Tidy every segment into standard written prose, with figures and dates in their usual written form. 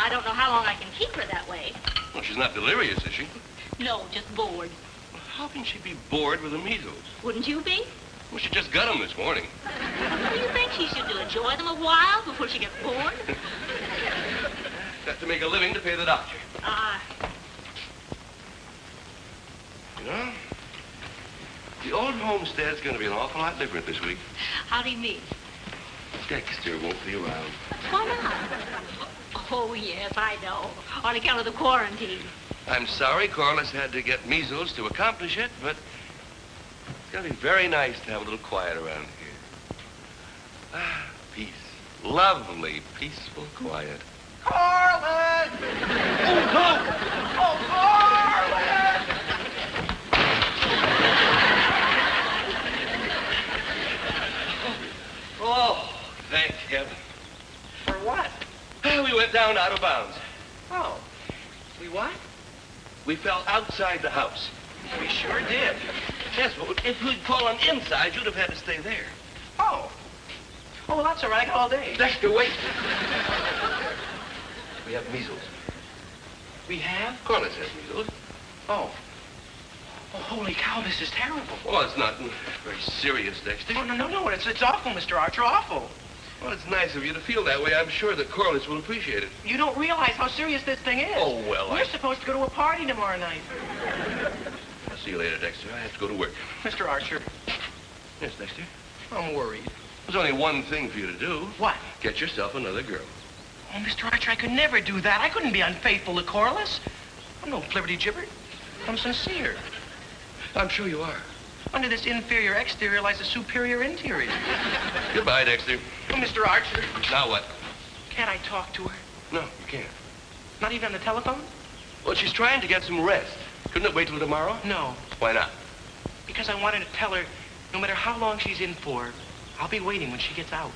I don't know how long I can keep her that way. Well, she's not delirious, is she? No, just bored. Well, how can she be bored with the measles? Wouldn't you be? Well, she just got them this morning. What do you think she should do? Enjoy them a while before she gets bored? Got to make a living to pay the doctor. You know, the old homestead's going to be an awful lot different this week. How do you mean? Dexter won't be around. Why not? Oh, yes, I know. On account of the quarantine. I'm sorry Corliss had to get measles to accomplish it, but it's going to be very nice to have a little quiet around here. Ah, peace. Lovely, peaceful quiet. Corliss! Oh, no! Oh, Corliss! Oh, thank heaven. For what? We went down out of bounds. Oh. We what? We fell outside the house. We sure did. Yes, but if we'd fallen inside, you'd have had to stay there. Oh. Oh, well, that's all right. I got all day. Dexter, wait. We have measles. We have? Corliss has measles. Oh. Oh, holy cow, this is terrible. Well, it's not very serious, Dexter. Oh, no. It's awful, Mr. Archer, awful. Well, it's nice of you to feel that way. I'm sure that Corliss will appreciate it. You don't realize how serious this thing is. Oh, well, We're supposed to go to a party tomorrow night. I'll see you later, Dexter. I have to go to work. Mr. Archer. Yes, Dexter? I'm worried. There's only one thing for you to do. What? Get yourself another girl. Oh, Mr. Archer, I could never do that. I couldn't be unfaithful to Corliss. I'm no flibberty-gibbert. I'm sincere. I'm sure you are. Under this inferior exterior lies a superior interior. Goodbye, Dexter. Oh, Mr. Archer. Now what? Can't I talk to her? No, you can't. Not even on the telephone? Well, she's trying to get some rest. Couldn't it wait till tomorrow? No. Why not? Because I wanted to tell her, no matter how long she's in for, I'll be waiting when she gets out.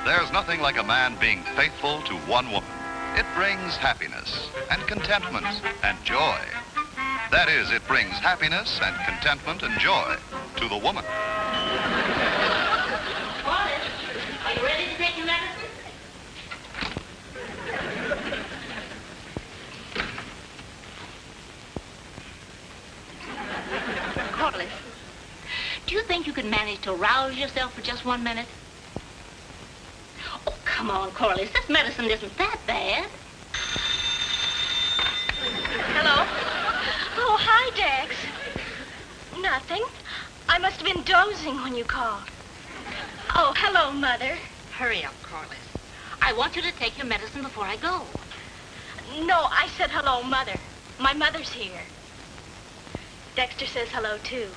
There's nothing like a man being faithful to one woman. It brings happiness and contentment and joy. That is, it brings happiness and contentment and joy to the woman. Corliss, are you ready to take your medicine? Corliss, do you think you could manage to rouse yourself for just 1 minute? Oh, come on, Corliss. This medicine isn't that bad. Hello? Oh, hi, Dex. Nothing. I must have been dozing when you called. Oh, hello, Mother. Hurry up, Corliss. I want you to take your medicine before I go. No, I said hello, Mother. My mother's here. Dexter says hello, too.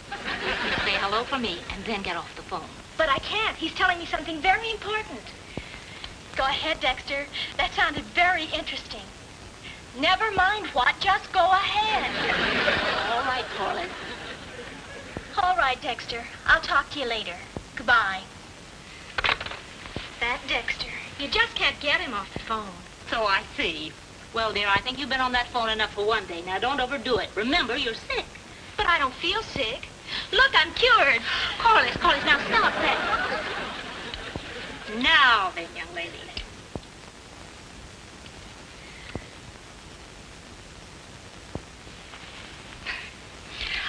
Say hello for me and then get off the phone. But I can't. He's telling me something very important. Go ahead, Dexter. That sounded very interesting. Never mind what, just go ahead. All right, Corliss. All right, Dexter. I'll talk to you later. Goodbye. That Dexter. You just can't get him off the phone. So I see. Well, dear, I think you've been on that phone enough for one day. Now, don't overdo it. Remember, you're sick. But I don't feel sick. Look, I'm cured. Corliss, now stop that. Now then, young lady.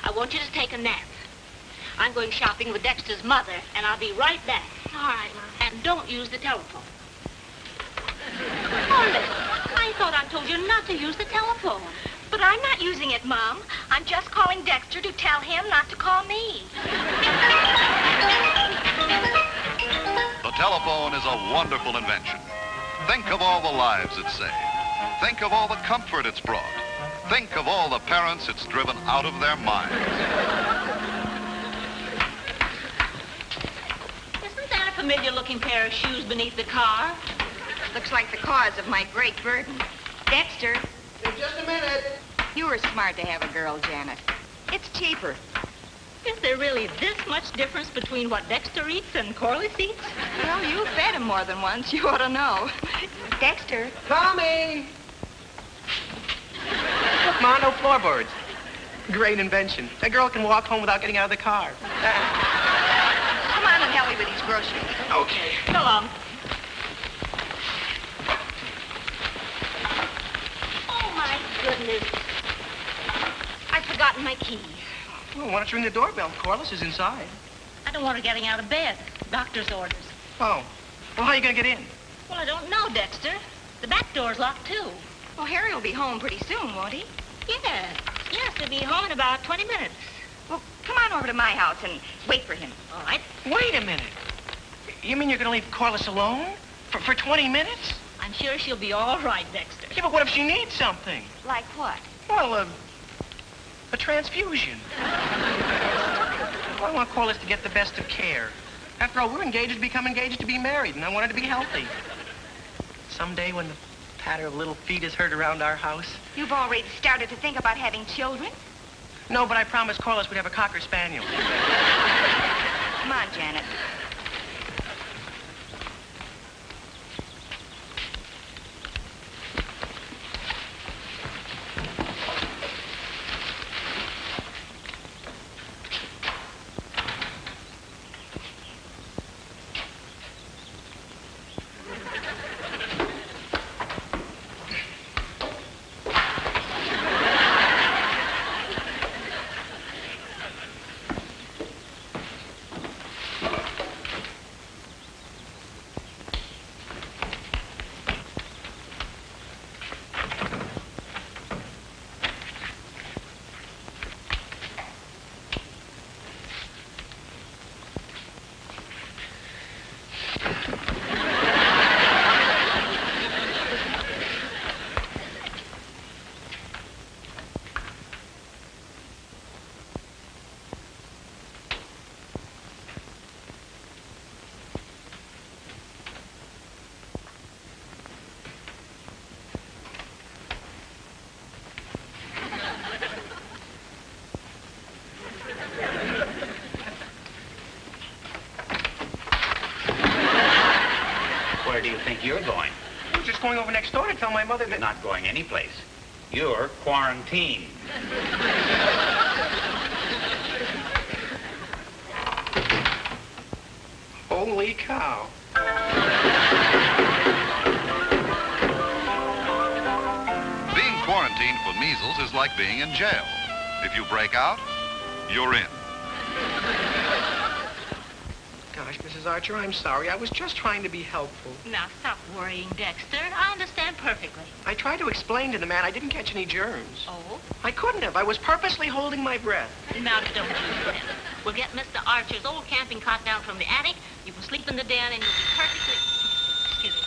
I want you to take a nap. I'm going shopping with Dexter's mother, and I'll be right back. All right, Mom. And don't use the telephone. Corliss, I thought I told you not to use the telephone. But I'm not using it, Mom. I'm just calling Dexter to tell him not to call me. The telephone is a wonderful invention. Think of all the lives it saved. Think of all the comfort it's brought. Think of all the parents it's driven out of their minds. Isn't that a familiar-looking pair of shoes beneath the car? Looks like the cause of my great burden. Dexter. Just a minute. You were smart to have a girl, Janet. It's cheaper. Is there really this much difference between what Dexter eats and Corliss eats? Well, you fed him more than once. You ought to know. Dexter. Tommy! Look, Ma, no floorboards. Great invention. A girl can walk home without getting out of the car. Come on and help me with these groceries. Okay. So long. Oh, my goodness. I've forgotten my key. Well, why don't you ring the doorbell? Corliss is inside. I don't want her getting out of bed. Doctor's orders. Oh. Well, how are you going to get in? Well, I don't know, Dexter. The back door's locked, too. Well, Harry will be home pretty soon, won't he? Yes. Yes, he'll be home in about 20 minutes. Well, come on over to my house and wait for him. All right. Wait a minute. You mean you're going to leave Corliss alone? For 20 minutes? I'm sure she'll be all right, Dexter. Yeah, but what if she needs something? Like what? Well, a transfusion. Well, I want Corliss to get the best of care. After all, we're engaged to become engaged to be married, and I want her to be healthy. Someday when the patter of little feet is heard around our house. You've already started to think about having children? No, but I promised Corliss we'd have a Cocker Spaniel. Come on, Janet. Where do you think you're going? I was just going over next door to tell my mother You're that... not going anyplace. You're quarantined. Holy cow. Being quarantined for measles is like being in jail. If you break out, you're in. Gosh, Mrs. Archer, I'm sorry. I was just trying to be helpful. Now, stop worrying, Dexter. I understand perfectly. I tried to explain to the man I didn't catch any germs. Oh? I couldn't have. I was purposely holding my breath. Now, don't you fret. We'll get Mr. Archer's old camping cot down from the attic. You can sleep in the den, and you'll be perfectly... Excuse me.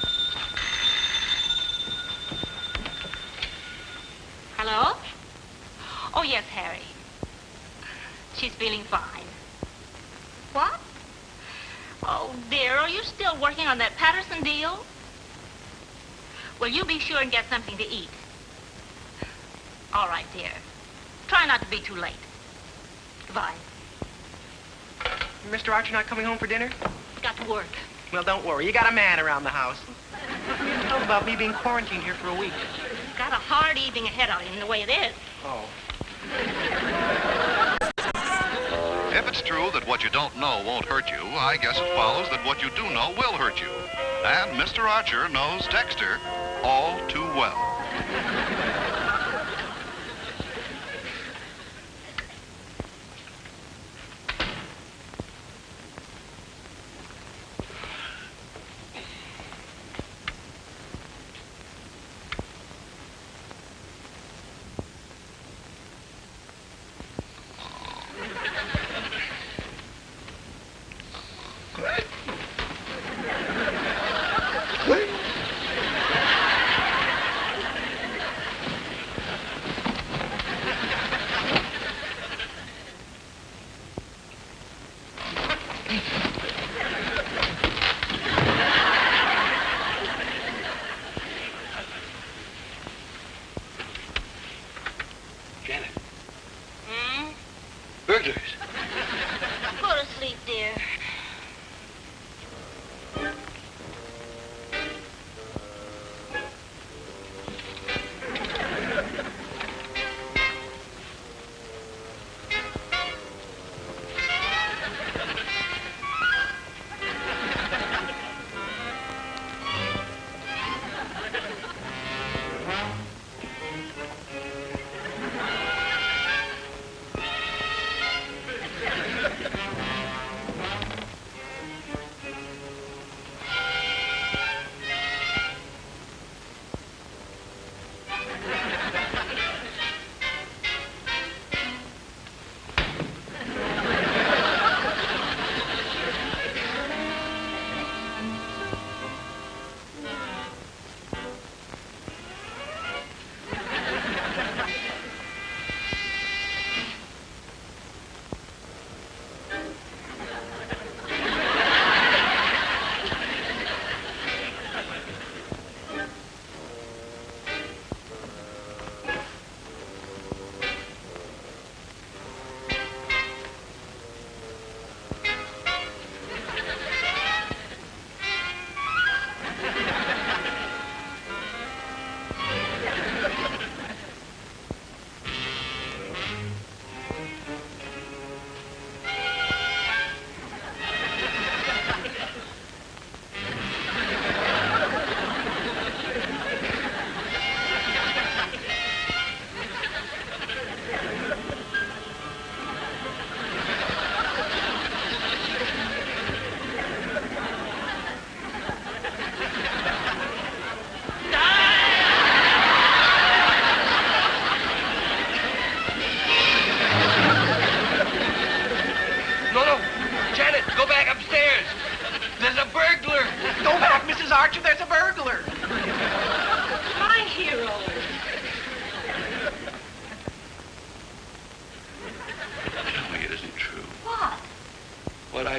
Hello? Oh, yes, Harry. She's feeling fine. What? Oh, dear, are you still working on that Patterson deal? Well, you be sure and get something to eat. All right, dear. Try not to be too late. Goodbye. Mr. Archer not coming home for dinner? Got to work. Well, don't worry. You got a man around the house. You didn't tell him about me being quarantined here for a week. Got a hard evening ahead of him the way it is. Oh. If it's true that what you don't know won't hurt you, I guess it follows that what you do know will hurt you. And Mr. Archer knows Dexter all too well.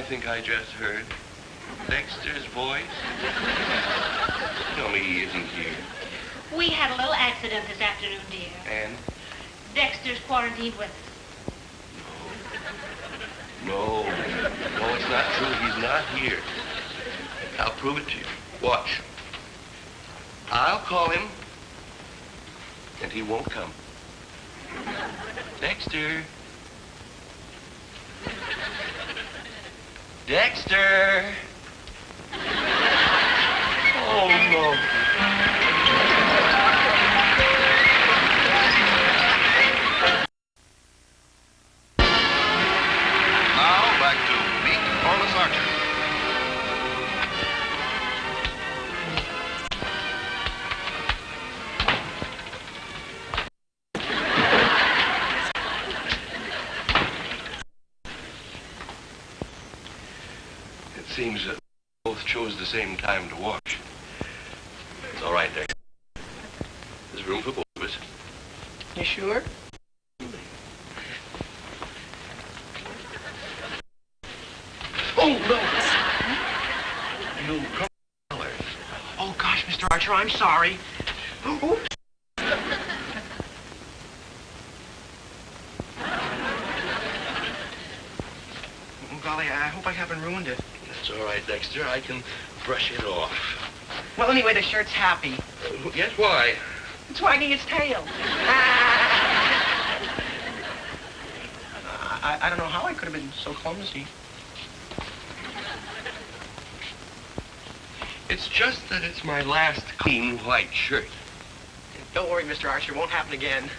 think I just heard? Dexter's voice? Tell me he isn't here. We had a little accident this afternoon, dear. And? Dexter's quarantined with us. No, it's not true. He's not here. I'll prove it to you. Watch. I'll call him, and he won't come. Dexter. Dexter. Oh, no. Now back to Meet Corliss Archer. It seems that we both chose the same time to watch. It's all right, Dexter. There's room for both of us. You sure? Oh, no! You colors. Oh, gosh, Mr. Archer, I'm sorry. Oops. Golly, I hope I haven't ruined it. That's all right, Dexter. I can brush it off. Well, anyway, the shirt's happy. Yes, why? It's wagging its tail. I don't know how I could have been so clumsy. It's just that it's my last clean white shirt. Don't worry, Mr. Archer. It won't happen again.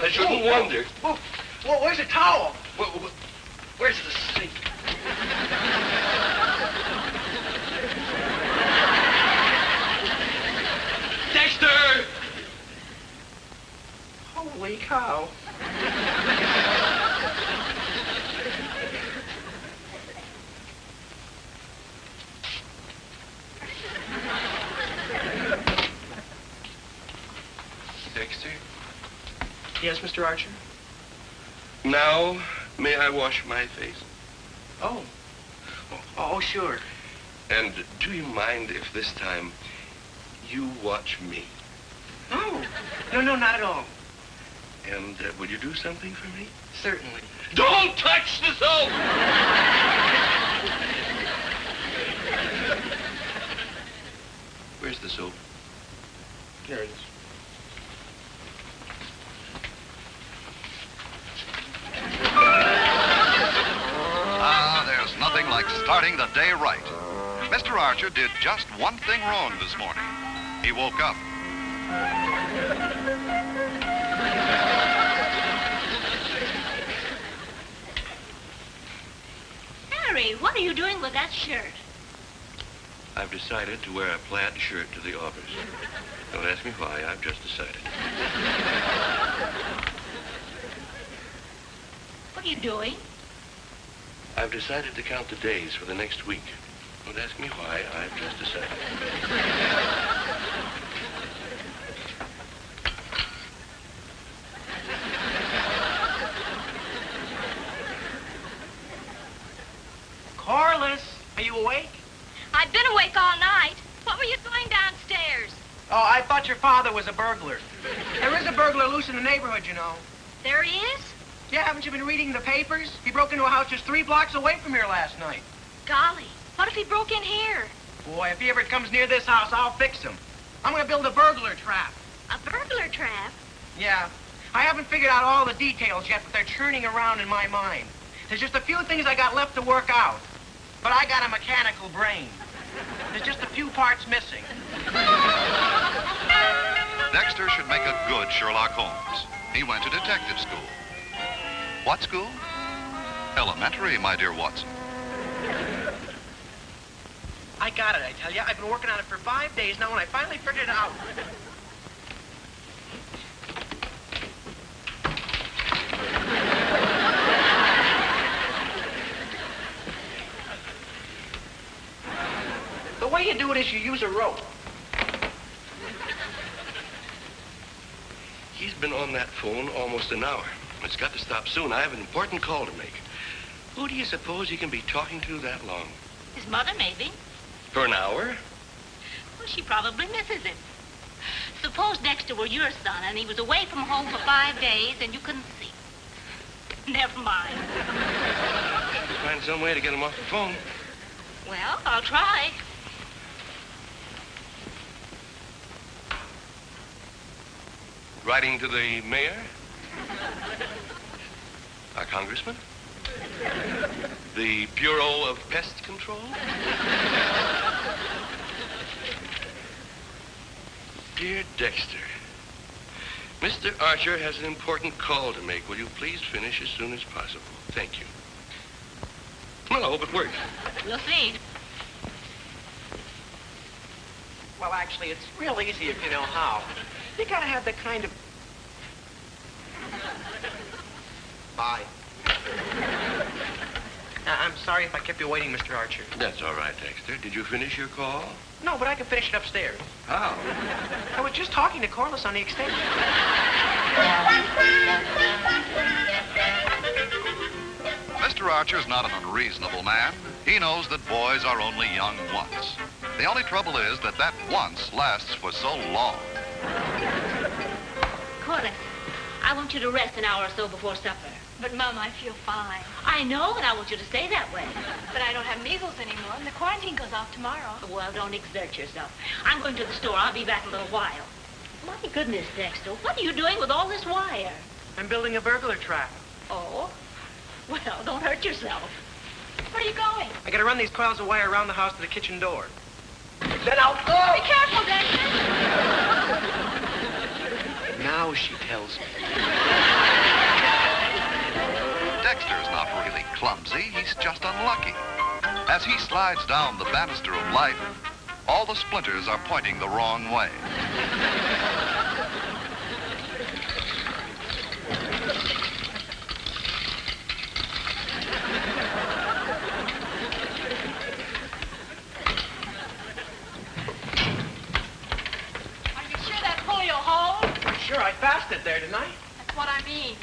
I shouldn't wonder. Well, where's the towel? Where's the sink? Dexter! Holy cow. Dexter? Yes, Mr. Archer? Now, may I wash my face? Oh. Oh, sure. And do you mind if this time you watch me? No. No, not at all. And will you do something for me? Certainly. Don't touch the soap! Where's the soap? There it is. There's nothing like starting the day right. Mr. Archer did just one thing wrong this morning. He woke up. Harry, what are you doing with that shirt? I've decided to wear a plaid shirt to the office. Don't ask me why, I've just decided. What are you doing? I've decided to count the days for the next week. Don't ask me why, I've just decided. Corliss, are you awake? I've been awake all night. What were you doing downstairs? Oh, I thought your father was a burglar. There is a burglar loose in the neighborhood, you know. There he is? Yeah, haven't you been reading the papers? He broke into a house just 3 blocks away from here last night. Golly, what if he broke in here? Boy, if he ever comes near this house, I'll fix him. I'm gonna build a burglar trap. A burglar trap? Yeah. I haven't figured out all the details yet, but they're churning around in my mind. There's just a few things I got left to work out. But I got a mechanical brain. There's just a few parts missing. Dexter should make a good Sherlock Holmes. He went to detective school. What school? Elementary, my dear Watson. I got it, I tell you. I've been working on it for 5 days now, and I finally figured it out. you do it is you use a rope. He's been on that phone almost an hour. It's got to stop soon. I have an important call to make. Who do you suppose he can be talking to that long? His mother, maybe. For an hour? Well, she probably misses it. Suppose Dexter were your son and he was away from home for 5 days and you couldn't see him. Never mind. Find some way to get him off the phone. Well, I'll try. Writing to the mayor? Our congressman? The Bureau of Pest Control? Dear Dexter, Mr. Archer has an important call to make. Will you please finish as soon as possible? Thank you. Well, I hope it works. We'll see. Well, actually, it's real easy if you know how. You gotta have the kind of... Bye. I'm sorry if I kept you waiting, Mr. Archer. That's all right, Dexter. Did you finish your call? No, but I can finish it upstairs. How? I was just talking to Corliss on the extension. Mr. Archer's not an unreasonable man. He knows that boys are only young once. The only trouble is that that once lasts for so long. Corliss, I want you to rest an hour or so before supper. But, Mom, I feel fine. I know, and I want you to stay that way. But I don't have measles anymore, and the quarantine goes off tomorrow. Well, don't exert yourself. I'm going to the store. I'll be back in a little while. My goodness, Dexter, what are you doing with all this wire? I'm building a burglar trap. Oh? Well, don't hurt yourself. Where are you going? I gotta run these coils of wire around the house to the kitchen door. Then I'll go! Be careful, Dexter! Now she tells me. Dexter's not really clumsy, he's just unlucky. As he slides down the banister of life, all the splinters are pointing the wrong way. Are you sure that pulley will hold? Sure, I fastened it there, didn't I? That's what I mean.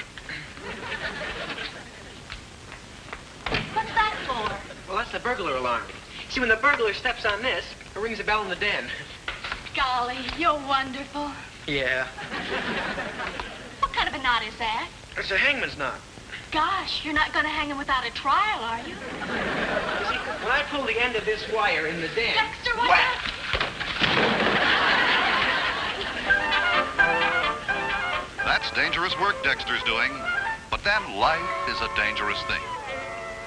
What's that for? Well, that's the burglar alarm. See, when the burglar steps on this, it rings a bell in the den. Golly, you're wonderful. Yeah. What kind of a knot is that? It's a hangman's knot. Gosh, you're not going to hang him without a trial, are you? You see, when I pull the end of this wire in the den... Dexter, what's Whack! that? That's dangerous work Dexter's doing. But then life is a dangerous thing.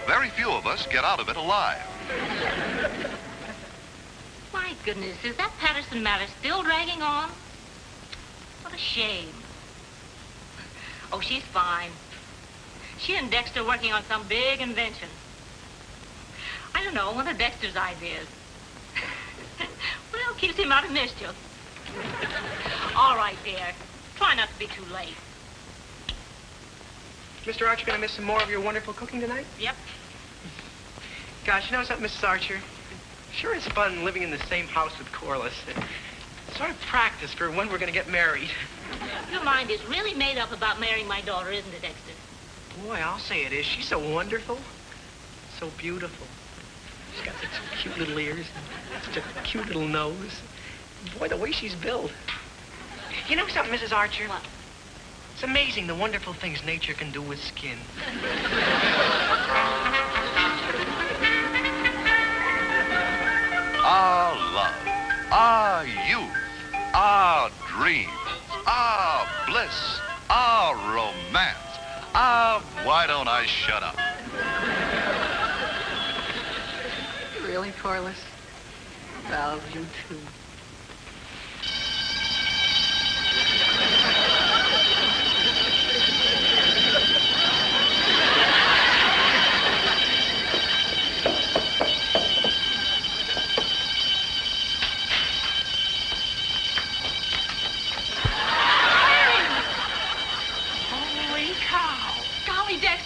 Very few of us get out of it alive. My goodness, is that Patterson matter still dragging on? What a shame. Oh, she's fine. She and Dexter working on some big invention. I don't know, one of Dexter's ideas. Well, keeps him out of mischief. All right, dear. Try not to be too late. Mr. Archer, gonna miss some more of your wonderful cooking tonight? Yep. Gosh, you know something, Mrs. Archer? Sure is fun living in the same house with Corliss. Sort of practice for when we're gonna get married. Your mind is really made up about marrying my daughter, isn't it, Dexter? Boy, I'll say it is. She's so wonderful. So beautiful. She's got such cute little ears. Such a cute little nose. Boy, the way she's built. You know something, Mrs. Archer? What? It's amazing the wonderful things nature can do with skin. Our love, our youth, our dreams, our bliss, our romance, our... Why don't I shut up? Really, Corliss? Well, you too.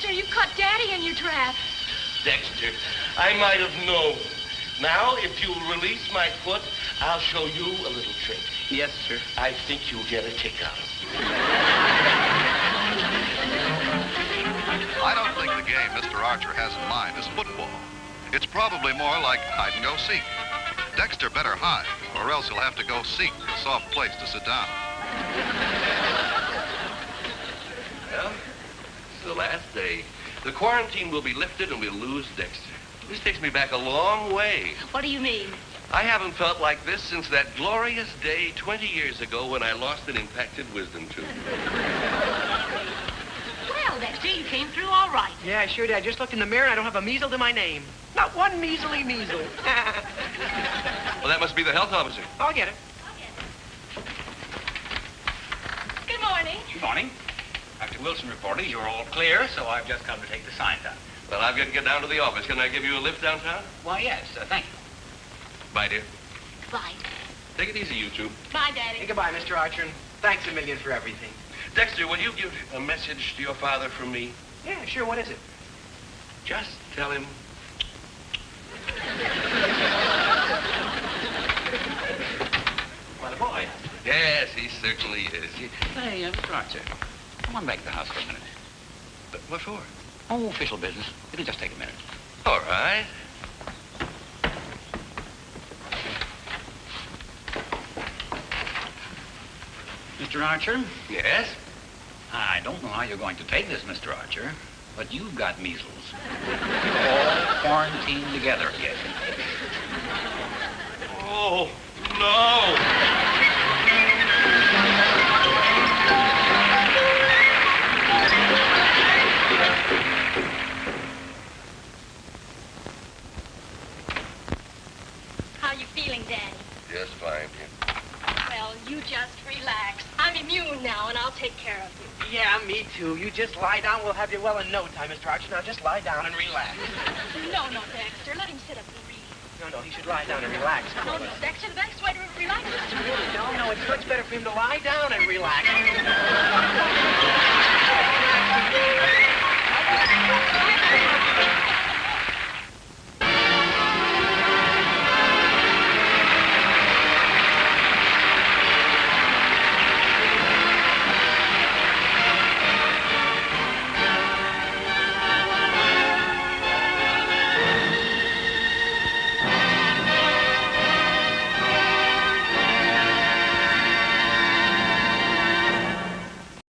You caught Daddy in your trap. Dexter, I might have known. Now, if you'll release my foot, I'll show you a little trick. Yes, sir. I think you'll get a kick out of it. I don't think the game Mr. Archer has in mind is football. It's probably more like hide-and-go-seek. Dexter better hide, or else he'll have to go seek a soft place to sit down. Well, this is the last day. The quarantine will be lifted and we'll lose Dexter. This takes me back a long way. What do you mean? I haven't felt like this since that glorious day 20 years ago when I lost an impacted wisdom tooth. Well, Dexter, you came through all right. Yeah, I sure did. I just looked in the mirror and I don't have a measle to my name. Not one measly measle. Well, that must be the health officer. I'll get it. Good morning. Good morning. Dr. Wilson reported you're all clear, so I've just come to take the sign down. Well, I've got to get down to the office. Can I give you a lift downtown? Why, yes, thank you. Bye, dear. Bye. Take it easy, you two. Bye, Daddy. Hey, goodbye, Mr. Archer, and thanks a million for everything. Dexter, will you give a message to your father from me? Yeah, sure. What is it? Just tell him. What a boy. Yes, he certainly is. Hey, Mr. Archer, come on back to the house for a minute. But what for? Oh, official business. It'll just take a minute. All right. Mr. Archer? Yes? I don't know how you're going to take this, Mr. Archer, but you've got measles. You're all quarantined together again. Oh, no. How you feeling, Daddy? Just fine, dear. Well, you just relax. I'm immune now, and I'll take care of you. Yeah, me too. You just lie down. We'll have you well in no time, Mr. Archer. Now just lie down and relax. No, Dexter. Let him sit up and read. No, he should lie down and relax. No, Dexter, the best way to relax is to read. No, it's much better for him to lie down and relax.